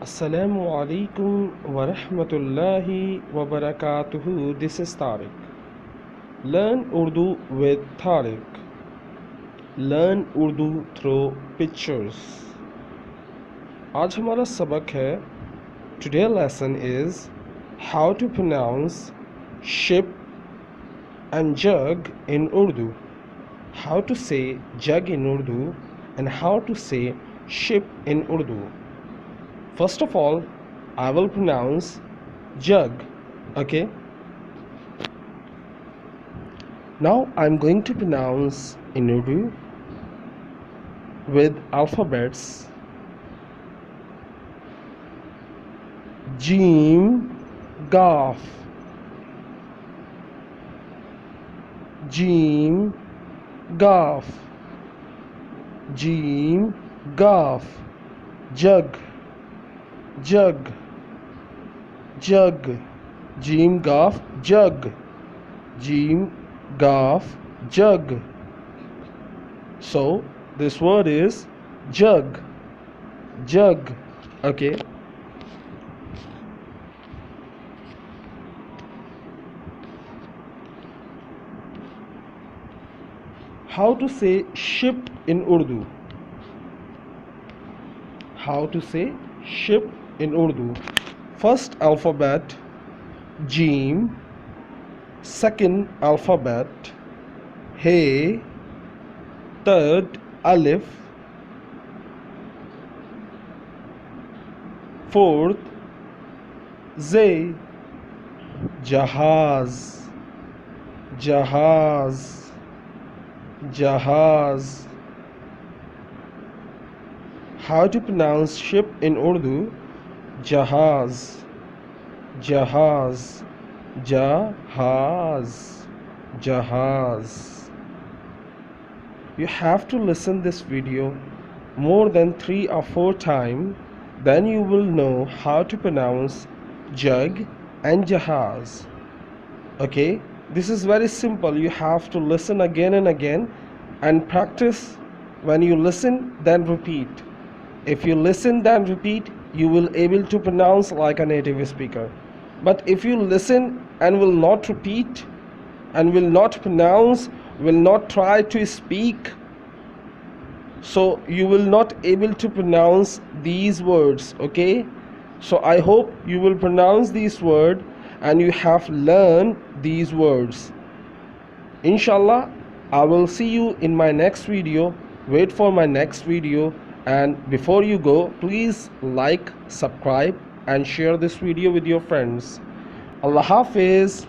Assalamu alaikum wa rahmatullahi wa barakatuhu. This is Tariq. Learn Urdu with Tariq. Learn Urdu through pictures. आज हमारा सबक है. Today's lesson is how to pronounce ship and jug in Urdu. How to say jug in Urdu and how to say ship in Urdu. First of all, I will pronounce jug. Okay. Now I'm going to pronounce in Urdu with alphabets. Jim, Gaf. Jim, Gaf. Jim, Gaf. Jug. Jug, jug, Jim Gaf, jug, Jim Gaf, jug. So this word is jug, jug. Okay. How to say ship in Urdu? How to say ship in Urdu? First alphabet Jim, second alphabet Hey, third Alif, fourth Zay. Jahaz, Jahaz, Jahaz. How to pronounce ship in Urdu? Jahaz, Jahaz, Jahaz, Jahaz. You have to listen this video more than 3 or 4 times, then you will know how to pronounce jug and Jahaz. Okay, this is very simple. You have to listen again and again and practice. When you listen, then repeat. If you listen then repeat, you will able to pronounce like a native speaker. But if you listen and will not repeat and will not pronounce, will not try to speak, so you will not able to pronounce these words. Okay, so I hope you will pronounce these words and you have learned these words. Inshallah, I will see you in my next video. Wait for my next video. And before you go, please like, subscribe and share this video with your friends. Allah Hafiz.